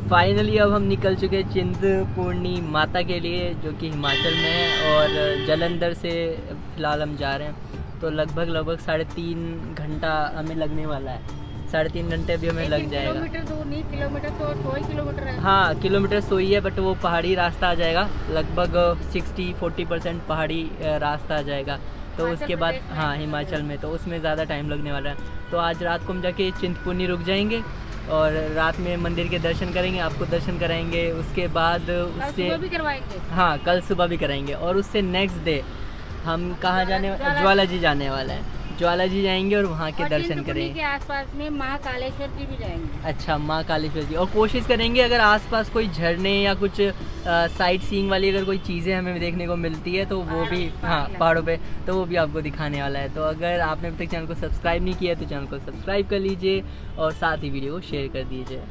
Finally अब हम निकल चुके हैं चिंतपूर्णी माता के लिए, जो कि हिमाचल में है। और जालंधर से फ़िलहाल हम जा रहे हैं, तो लगभग 3.5 घंटा हमें लगने वाला है। 3.5 घंटे अभी हमें लग जाएगा। किलोमीटर दूर नहीं, किलोमीटर तो 100 ही किलोमीटर है। हाँ, किलोमीटर 100 ही है, बट वो पहाड़ी रास्ता आ जाएगा। लगभग 60-40% पहाड़ी रास्ता आ जाएगा। तो उसके बाद हाँ, हिमाचल में, तो उसमें ज़्यादा टाइम लगने वाला है। तो आज रात को हम जाके चिंतपूर्णी रुक जाएंगे और रात में मंदिर के दर्शन करेंगे, आपको दर्शन कराएंगे। उसके बाद उससे सुबह भी करवाएंगे। हाँ, कल सुबह भी कराएंगे। और उससे नेक्स्ट डे हम कहाँ जाने, ज्वाला जी जाने वाला है। ज्वाला जी जाएंगे और वहाँ के दर्शन करेंगे। के आसपास में महाकालेश्वर जी भी जाएंगे। अच्छा, माँ कालेश्वर जी। और कोशिश करेंगे अगर आसपास कोई झरने या कुछ साइट सीइंग वाली अगर कोई चीज़ें हमें देखने को मिलती है तो वो भी, हाँ, पहाड़ों पे, तो वो भी आपको दिखाने वाला है। तो अगर आपने अभी तक चैनल को सब्सक्राइब नहीं किया तो चैनल को सब्सक्राइब कर लीजिए और साथ ही वीडियो को शेयर कर दीजिए।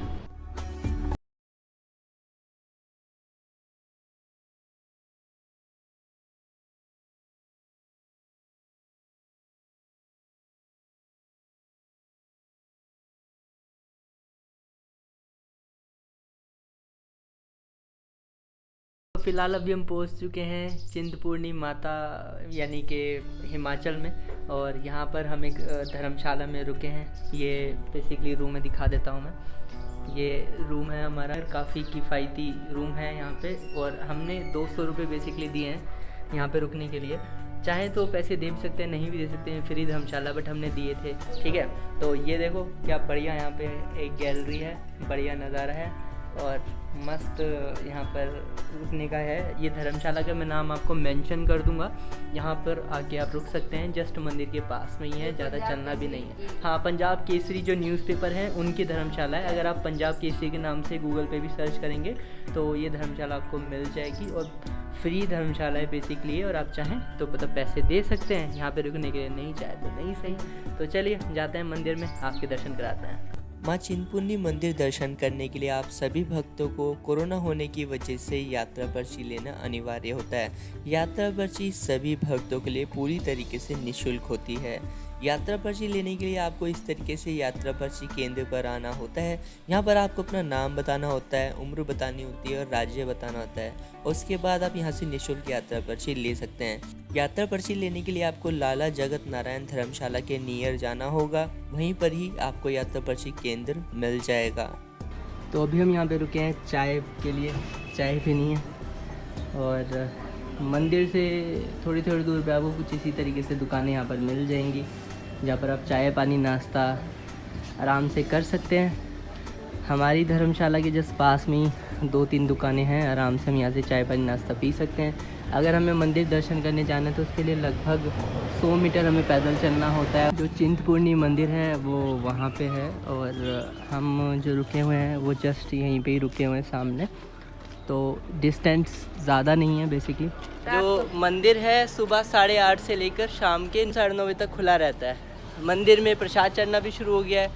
तो फ़िलहाल अभी हम पहुंच चुके हैं चिंतपूर्णी माता, यानी कि हिमाचल में। और यहाँ पर हम एक धर्मशाला में रुके हैं। ये बेसिकली रूम में दिखा देता हूँ मैं। ये रूम है हमारा, काफ़ी किफ़ायती रूम है यहाँ पे। और हमने 200 रुपये बेसिकली दिए हैं यहाँ पे रुकने के लिए। चाहे तो पैसे दे भी सकते हैं, नहीं भी दे सकते हैं, फ्री धर्मशाला, बट हमने दिए थे। ठीक है, तो ये देखो क्या बढ़िया यहाँ पे एक गैलरी है, बढ़िया नज़ारा है और मस्त यहाँ पर रुकने का है। ये धर्मशाला का मैं नाम आपको मेंशन कर दूंगा, यहाँ पर आके आप रुक सकते हैं। जस्ट मंदिर के पास में ही है, ज़्यादा चलना भी नहीं है। हाँ, पंजाब केसरी जो न्यूज़पेपर है उनकी धर्मशाला है। अगर आप पंजाब केसरी के नाम से गूगल पे भी सर्च करेंगे तो ये धर्मशाला आपको मिल जाएगी। और फ्री धर्मशाला है बेसिकली, और आप चाहें तो मतलब पैसे दे सकते हैं यहाँ पे रुकने के लिए, नहीं चाहे तो नहीं सही। तो चलिए जाते हैं मंदिर में, आपके दर्शन कराते हैं। मां चिंतपूर्णी मंदिर दर्शन करने के लिए आप सभी भक्तों को कोरोना होने की वजह से यात्रा पर्ची लेना अनिवार्य होता है। यात्रा पर्ची सभी भक्तों के लिए पूरी तरीके से निःशुल्क होती है। यात्रा पर्ची लेने के लिए आपको इस तरीके से यात्रा पर्ची केंद्र पर आना होता है। यहाँ पर आपको अपना नाम बताना होता है, उम्र बतानी होती है और राज्य बताना होता है। उसके बाद आप यहाँ से निःशुल्क यात्रा पर्ची ले सकते हैं। यात्रा पर्ची लेने के लिए आपको लाला जगत नारायण धर्मशाला के नियर जाना होगा, वहीं पर ही आपको यात्रा पर्ची केंद्र मिल जाएगा। तो अभी हम यहाँ पे रुके हैं चाय के लिए, चाय पीनी है। और मंदिर से थोड़ी थोड़ी दूर पे आपको कुछ इसी तरीके से दुकानें यहाँ पर मिल जाएंगी, जहाँ पर आप चाय पानी नाश्ता आराम से कर सकते हैं। हमारी धर्मशाला के जस्ट पास में ही 2-3 दुकानें हैं, आराम से हम यहाँ से चाय पानी नाश्ता पी सकते हैं। अगर हमें मंदिर दर्शन करने जाना है तो उसके लिए लगभग 100 मीटर हमें पैदल चलना होता है। जो चिंतपूर्णी मंदिर है वो वहाँ पे है, और हम जो रुके हुए हैं वो जस्ट यहीं पे ही रुके हुए हैं सामने। तो डिस्टेंस ज़्यादा नहीं है बेसिकली। जो मंदिर है सुबह 8:30 से लेकर शाम के 9:30 बजे तक खुला रहता है। मंदिर में प्रसाद चढ़ना भी शुरू हो गया है,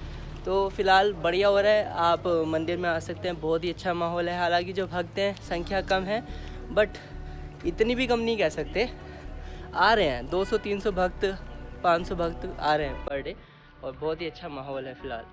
तो फ़िलहाल बढ़िया हो रहा है। आप मंदिर में आ सकते हैं, बहुत ही अच्छा माहौल है। हालांकि जो भक्त हैं संख्या कम है, बट इतनी भी कम नहीं कह सकते। आ रहे हैं 200-300 भक्त, 500 भक्त आ रहे हैं पर डे, और बहुत ही अच्छा माहौल है फ़िलहाल।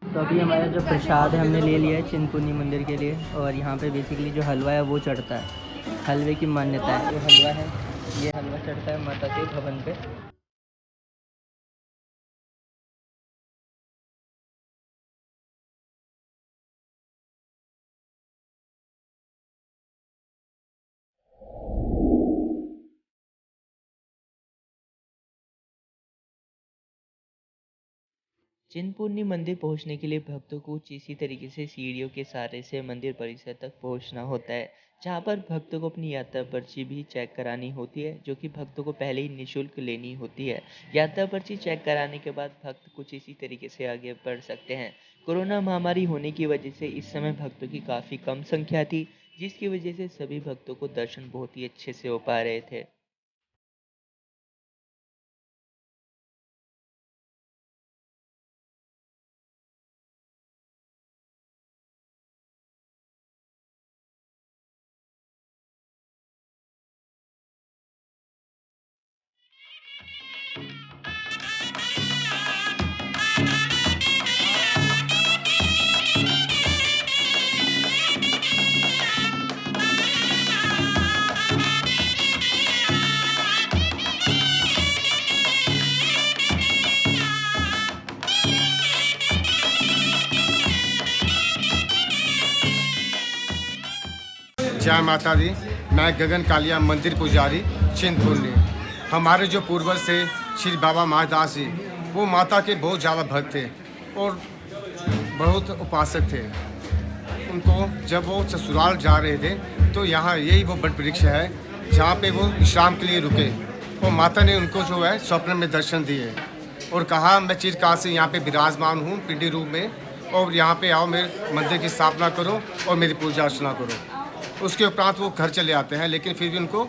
तो अभी हमारा जो प्रसाद है हमने ले लिया है चिंतपूर्णी मंदिर के लिए। और यहाँ पे बेसिकली जो हलवा है वो चढ़ता है, हलवे की मान्यता है। जो हलवा है ये हलवा चढ़ता है माता के भवन पे। चिंतपूर्णी मंदिर पहुंचने के लिए भक्तों को कुछ इसी तरीके से सीढ़ियों के सहारे से मंदिर परिसर तक पहुंचना होता है। जहाँ पर भक्तों को अपनी यात्रा पर्ची भी चेक करानी होती है, जो कि भक्तों को पहले ही निःशुल्क लेनी होती है। यात्रा पर्ची चेक कराने के बाद भक्त कुछ इसी तरीके से आगे बढ़ सकते हैं। कोरोना महामारी होने की वजह से इस समय भक्तों की काफ़ी कम संख्या थी, जिसकी वजह से सभी भक्तों को दर्शन बहुत ही अच्छे से हो पा रहे थे। जय माता दी। मैं गगन कालिया मंदिर पुजारी चिंतपूर्णी। हमारे जो पूर्वज थे श्री बाबा महादास जी, वो माता के बहुत ज़्यादा भक्त थे और बहुत उपासक थे। उनको जब वो ससुराल जा रहे थे तो यहाँ यही वो बट वृक्ष है जहाँ पे वो विश्राम के लिए रुके और माता ने उनको जो है स्वप्न में दर्शन दिए और कहा मैं चिरकाल से यहाँ पे विराजमान हूँ पिंडी रूप में, और यहाँ पे आओ, मेरे मंदिर की स्थापना करो और मेरी पूजा अर्चना करो। उसके उपरांत वो घर चले आते हैं, लेकिन फिर भी उनको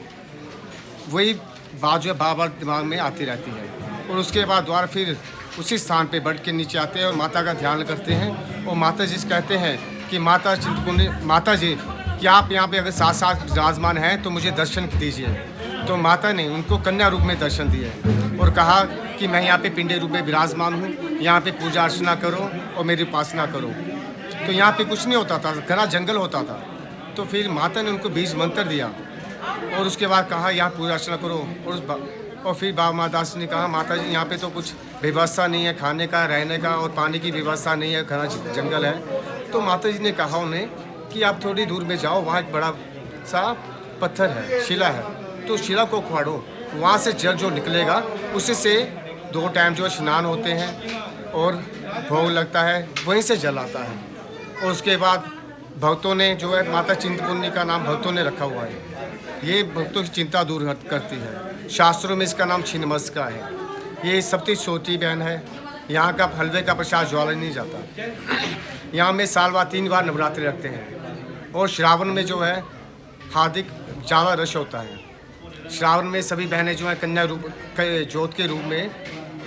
वही बात जो है बार बार दिमाग में आती रहती है। और उसके बाद दोबारा फिर उसी स्थान पे बढ़ के नीचे आते हैं और माता का ध्यान करते हैं और माता जी से कहते हैं कि माता चिंतपूर्णी, माता जी कि आप यहाँ पे अगर साथ साथ विराजमान हैं तो मुझे दर्शन दीजिए। तो माता ने उनको कन्या रूप में दर्शन दिए और कहा कि मैं यहाँ पे पिंडे रूप में विराजमान हूँ, यहाँ पे पूजा अर्चना करो और मेरी उपासना करो। तो यहाँ पे कुछ नहीं होता था, घना जंगल होता था। तो फिर माता ने उनको बीज मंत्र दिया और उसके बाद कहा यहाँ पूजा अर्चना करो। और फिर बाबा महादास ने कहा माता जी यहाँ पे तो कुछ व्यवस्था नहीं है, खाने का, रहने का और पानी की व्यवस्था नहीं है, घना जंगल है। तो माता जी ने कहा उन्हें कि आप थोड़ी दूर में जाओ, वहाँ एक बड़ा सा पत्थर है, शिला है, तो शिला को उखाड़ो, वहाँ से जल जो निकलेगा उसी से 2 टाइम जो स्नान होते हैं और भोग लगता है, वहीं से जल आता है। और उसके बाद भक्तों ने जो है माता चिंतपूर्णी का नाम भक्तों ने रखा हुआ है। ये भक्तों की चिंता दूर करती है। शास्त्रों में इसका नाम छिन्नमस्तिका है। ये सबसे छोटी बहन है। यहाँ का हलवे का प्रसाद ज्वाला नहीं जाता। यहाँ में साल बाद 3 बार नवरात्रि रखते हैं और श्रावण में जो है हार्दिक ज़्यादा रश होता है। श्रावण में सभी बहनें जो हैं कन्या रूप जोत के रूप में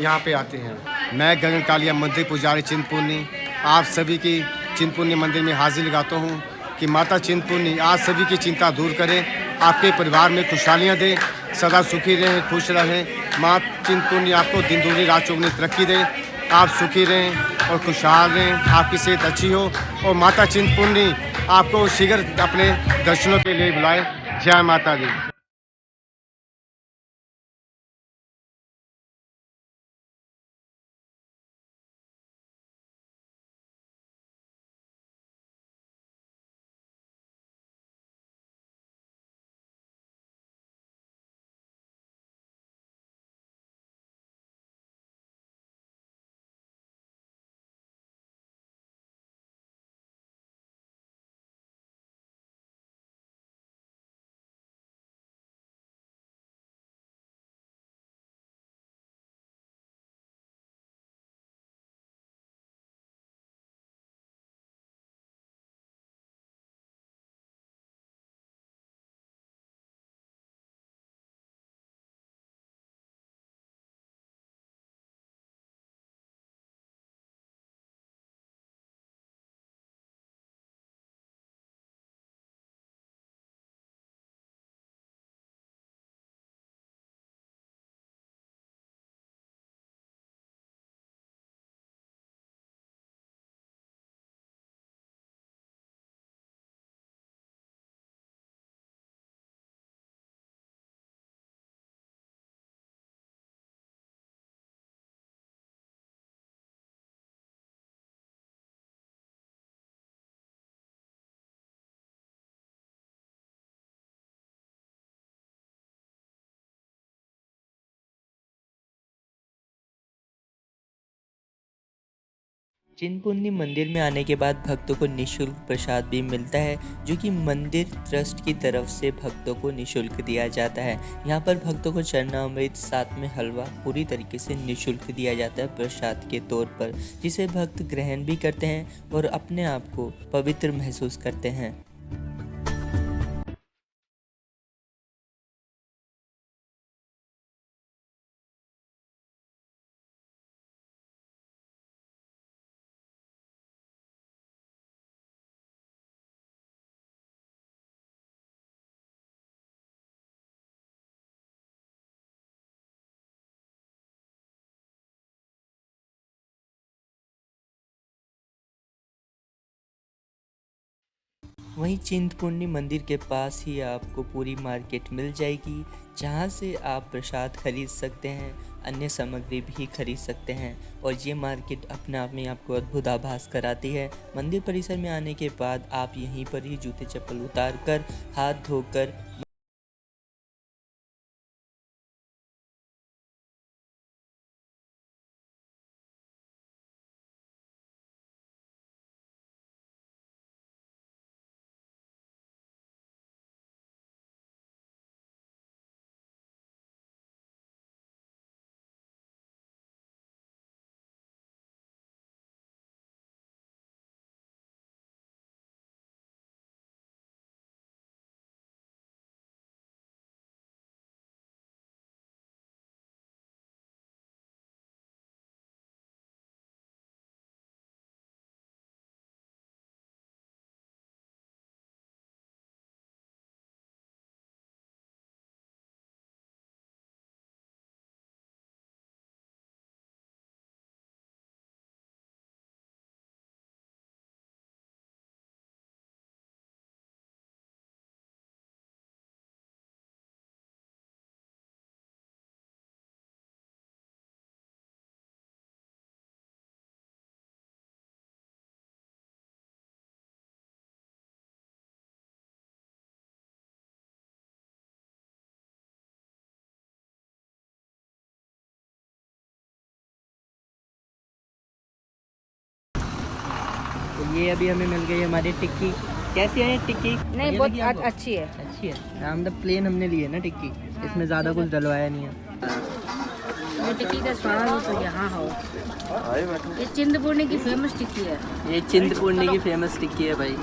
यहाँ पे आती हैं। मैं गगन कालिया मंदिर पुजारी चिंतपूर्णी आप सभी की चिंतपूर्णी मंदिर में हाजिर लगाता हूँ कि माता चिंतपूर्णी आज सभी की चिंता दूर करें, आपके परिवार में खुशहालियाँ दें, सदा सुखी रहें, खुश रहें। माँ चिंतपूर्णी आपको दिन दूनी रात चौगुनी तरक्की दें, आप सुखी रहें और खुशहाल रहें, आपकी सेहत अच्छी हो और माता चिंतपूर्णी आपको शीघ्र अपने दर्शनों के लिए बुलाएं। जय माता दी। चिंतपूर्णी मंदिर में आने के बाद भक्तों को निःशुल्क प्रसाद भी मिलता है, जो कि मंदिर ट्रस्ट की तरफ से भक्तों को निःशुल्क दिया जाता है। यहाँ पर भक्तों को चरणामृत साथ में हलवा पूरी तरीके से निःशुल्क दिया जाता है प्रसाद के तौर पर, जिसे भक्त ग्रहण भी करते हैं और अपने आप को पवित्र महसूस करते हैं। वहीं चिंतपूर्णी मंदिर के पास ही आपको पूरी मार्केट मिल जाएगी, जहां से आप प्रसाद खरीद सकते हैं, अन्य सामग्री भी खरीद सकते हैं। और ये मार्केट अपने आप में आपको अद्भुत आभास कराती है। मंदिर परिसर में आने के बाद आप यहीं पर ही जूते चप्पल उतार कर, हाथ धोकर तो ये अभी हमें मिल गई हमारी टिक्की। कैसी है ये टिक्की? नहीं, बढ़िया लगी बहुत आपको? अच्छी है। अच्छी है। हम तो प्लेन हमने लिए ना टिक्की, इसमें ज़्यादा कुछ डलवाया नहीं है। ये टिक्की का स्वाद हो तो यहाँ हो। ये चिंतपूर्णी की फेमस टिक्की है। ये चिंतपूर्णी की फेमस टिक्की है भाई।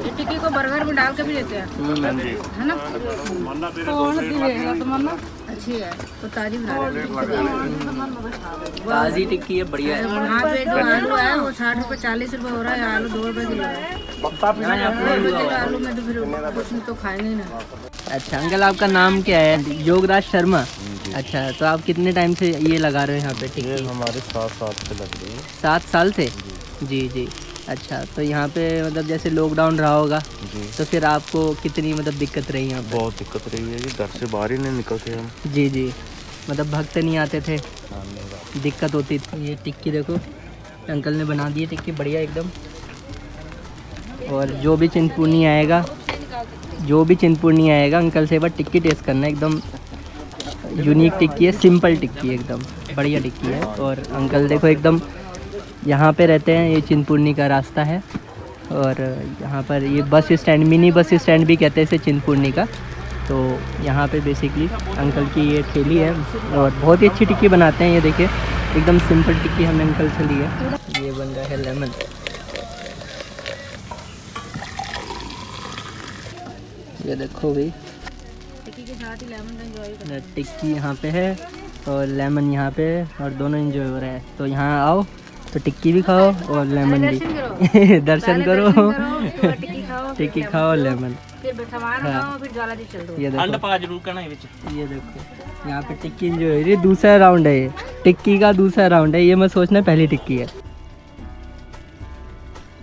ये टिक्की को बर्गर में डाल के भी देते हैं, है ना? अच्छी है तो ताजी बना रहे हैं। ताज़ी टिक्की है, बढ़िया है। वहाँ पे जो आलू है वो 60 रुपये 40 रुपये हो रहा है, आलू 2 रुपये किलो है। 2 रुपये किलो आलू में तो फिर कुछ तो खाएंगे ही ना। अच्छा अंकल, आपका नाम क्या है? योगराज शर्मा। अच्छा, तो आप कितने टाइम से ये लगा रहे हो यहाँ पे टिक्की? हमारे 7 साल से लग रही है। 7 साल से? जी जी। अच्छा, तो यहाँ पे मतलब जैसे लॉकडाउन रहा होगा तो फिर आपको कितनी मतलब दिक्कत रही यहाँ पे? बहुत दिक्कत रही है, ये घर से बाहर ही नहीं निकलते हम। जी जी, मतलब भक्त नहीं आते थे, दिक्कत होती थी। ये टिक्की देखो अंकल ने बना दी है टिक्की, बढ़िया एकदम। और जो भी चिंतपूर्णी आएगा अंकल से एक बार टिक्की टेस्ट करना, एकदम यूनिक टिक्की है, सिंपल टिक्की है, एकदम बढ़िया टिक्की है। और अंकल देखो एकदम यहाँ पे रहते हैं, ये चिंतपूर्णी का रास्ता है। और यहाँ पर ये bus stand, mini bus stand भी कहते हैं इसे चिंतपूर्णी का। तो यहाँ पे बेसिकली अंकल की ये ठेली है और बहुत ही अच्छी टिक्की बनाते हैं। ये देखिए एकदम सिंपल टिक्की हमने अंकल से ली है। ये बन रहा है लेमन। ये देखो भाई, टिक्की के साथ ही लेमन का एंजॉय करना। टिक्की यहाँ पे है और लेमन यहाँ पे है और दोनों एंजॉय हो रहा है। तो यहाँ आओ तो टिक्की भी खाओ और लेमन भी। दर्शन करो, टिक्की खाओ और लेमन। फिर सामान खाओ, फिर ज्वाला जी चल दो। ये देखो, ये देखो यहाँ पे टिक्की एंजॉय हो रही है। दूसरा राउंड है ये, टिक्की का दूसरा राउंड है। ये मत सोचना पहली टिक्की है।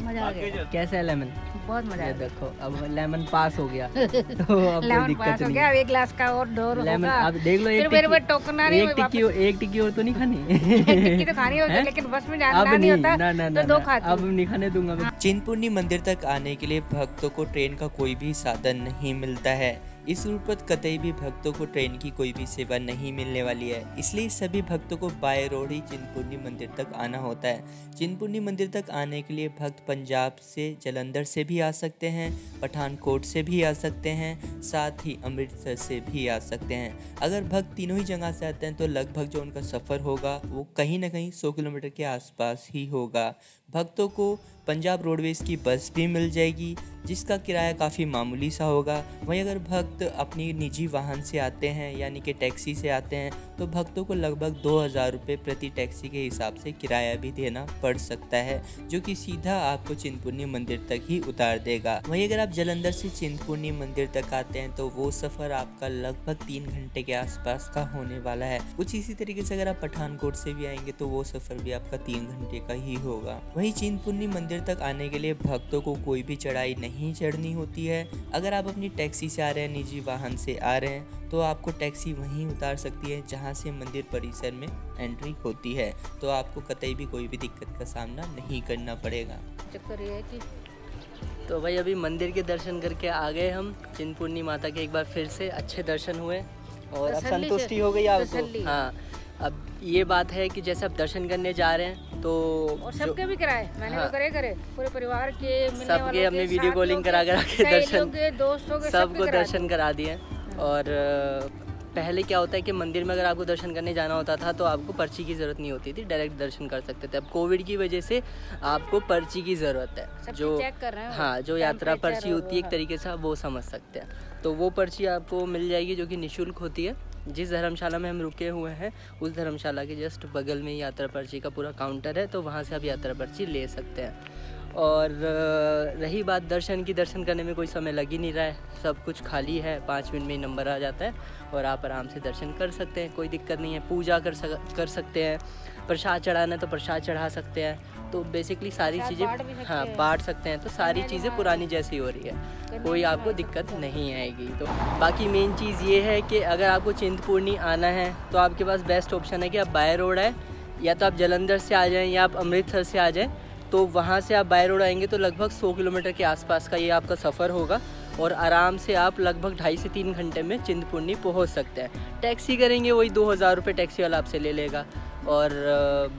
मजा आ गया, कैसा है लेमन? बहुत मजा ये आ गया। देखो अब लेमन पास हो गया तो अब कोई लेमन दिक्कत पास हो नहीं गया, है। अब एक गिलास का और डोर लेमन होगा। अब देख लो, फिर एक मेरे को टिक्की, टोकना नहीं, एक टिक्की और तो नहीं खानी। टिक्की तो खानी होती है, लेकिन बस में अब जाना नहीं होता ना ना तो ना, 2 खाती अब नहीं खाने दूंगा मैं। चिंतपूर्णी मंदिर तक आने के लिए भक्तों को ट्रेन का कोई भी साधन नहीं मिलता है, इस रूट पर कतई भी भक्तों को ट्रेन की कोई भी सेवा नहीं मिलने वाली है, इसलिए सभी भक्तों को बाय रोड ही चिंतपूर्णी मंदिर तक आना होता है। चिंतपूर्णी मंदिर तक आने के लिए भक्त पंजाब से, जालंधर से भी आ सकते हैं, पठानकोट से भी आ सकते हैं, साथ ही अमृतसर से भी आ सकते हैं। अगर भक्त तीनों ही जगह से आते हैं तो लगभग जो उनका सफ़र होगा वो कहीं ना कहीं 100 किलोमीटर के आसपास ही होगा। भक्तों को पंजाब रोडवेज़ की बस भी मिल जाएगी जिसका किराया काफ़ी मामूली सा होगा। वहीं अगर भक्त अपनी निजी वाहन से आते हैं यानी कि टैक्सी से आते हैं तो भक्तों को लगभग 2000 रुपये प्रति टैक्सी के हिसाब से किराया भी देना पड़ सकता है, जो कि सीधा आपको चिंतपूर्णी मंदिर तक ही उतार देगा। वहीं अगर आप जालंधर से चिंतपूर्णी मंदिर तक आते हैं तो वो सफ़र आपका लगभग 3 घंटे के आसपास का होने वाला है। कुछ इसी तरीके से अगर आप पठानकोट से भी आएंगे तो वो सफ़र भी आपका 3 घंटे का ही होगा। वहीं चिंतपूर्णी मंदिर तक आने के लिए भक्तों को कोई भी चढ़ाई नहीं चढ़नी होती है। अगर आप अपनी टैक्सी से आ रहे हैं, निजी वाहन से आ रहे हैं, तो आपको टैक्सी वहीं उतार सकती है जहां से मंदिर परिसर में एंट्री होती है, तो आपको कतई भी कोई भी दिक्कत का सामना नहीं करना पड़ेगा। चक्कर ये है कि तो भाई अभी मंदिर के दर्शन करके आ गए हम चिंतपूर्णी माता के, एक बार फिर से अच्छे दर्शन हुए और अब तसल्ली संतुष्टि से, हो गई आपको। तसल्ली। हाँ, अब ये बात है कि जैसे आप दर्शन करने जा रहे हैं तो और सबके भी कराए मैंने, हाँ। वो करे पूरे परिवार के, मिलने सबके वालों हमने के, वीडियो साथ कॉलिंग लोग करा के, के सहेलियों दर्शन के, दोस्तों के, सबको करा दर्शन दिए। करा दिए। और पहले क्या होता है कि मंदिर में अगर आपको दर्शन करने जाना होता था तो आपको पर्ची की ज़रूरत नहीं होती थी, डायरेक्ट दर्शन कर सकते थे। अब कोविड की वजह से आपको पर्ची की ज़रूरत है, सब जो चेक कर रहे हैं, हाँ जो यात्रा टेम्परेचर पर्ची होती है एक और- तरीके से आप वो समझ सकते हैं। तो वो पर्ची आपको मिल जाएगी जो कि निःशुल्क होती है। जिस धर्मशाला में हम रुके हुए हैं उस धर्मशाला के जस्ट बगल में यात्रा पर्ची का पूरा काउंटर है, तो वहाँ से आप यात्रा पर्ची ले सकते हैं। और रही बात दर्शन की, दर्शन करने में कोई समय लग ही नहीं रहा है, सब कुछ खाली है, 5 मिनट में ही नंबर आ जाता है और आप आराम से दर्शन कर सकते हैं, कोई दिक्कत नहीं है। पूजा कर सकते हैं, प्रसाद चढ़ाना है तो प्रसाद चढ़ा सकते हैं। तो बेसिकली सारी प्रसाद चीज़ें बाँट भी सकते हाँ हैं। बांट सकते हैं, तो सारी कन्या चीज़ें निवास। पुरानी जैसी हो रही है, कोई निवास आपको कर दिक्कत सकते हैं। नहीं आएगी। तो बाकी मेन चीज़ ये है कि अगर आपको चिंतपूर्णी आना है तो आपके पास बेस्ट ऑप्शन है कि आप बाय रोड है, या तो आप जालंधर से आ जाएँ या आप अमृतसर से आ जाएँ। तो वहाँ से आप बाय रोड आएंगे तो लगभग 100 किलोमीटर के आसपास का ये आपका सफ़र होगा और आराम से आप लगभग 2.5 से 3 घंटे में चिंतपूर्णी पहुँच सकते हैं। टैक्सी करेंगे वही 2000 रुपये टैक्सी वाला आपसे ले लेगा और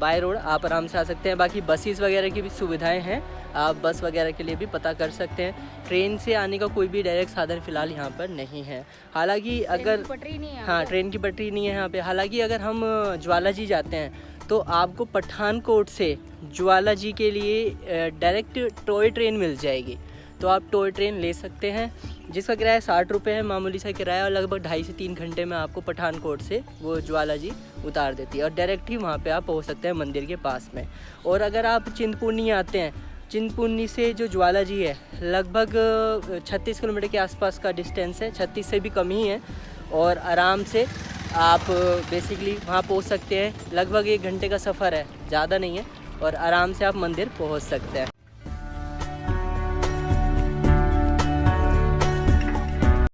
बाय रोड आप आराम से आ सकते हैं। बाकी बसेस वगैरह की भी सुविधाएं हैं, आप बस वगैरह के लिए भी पता कर सकते हैं। ट्रेन से आने का कोई भी डायरेक्ट साधन फ़िलहाल यहाँ पर नहीं है। हालांकि अगर पटरी नहीं है, हाँ ट्रेन की पटरी नहीं है यहाँ पे। हालांकि अगर हम ज्वाला जी जाते हैं तो आपको पठानकोट से ज्वाला जी के लिए डायरेक्ट टॉय ट्रेन मिल जाएगी, तो आप टॉय ट्रेन ले सकते हैं जिसका किराया 60 रुपये है, मामूली सा किराया, और लगभग 2.5 से 3 घंटे में आपको पठानकोट से वो ज्वाला जी उतार देती है और डायरेक्ट ही वहाँ पे आप पहुँच सकते हैं मंदिर के पास में। और अगर आप चिंतपूर्णी आते हैं, चिंतपूर्णी से जो ज्वाला जी है लगभग 36 किलोमीटर के आसपास का डिस्टेंस है, 36 से भी कम ही है, और आराम से आप बेसिकली वहाँ पहुँच सकते हैं। लगभग 1 घंटे का सफ़र है, ज़्यादा नहीं है, और आराम से आप मंदिर पहुँच सकते हैं।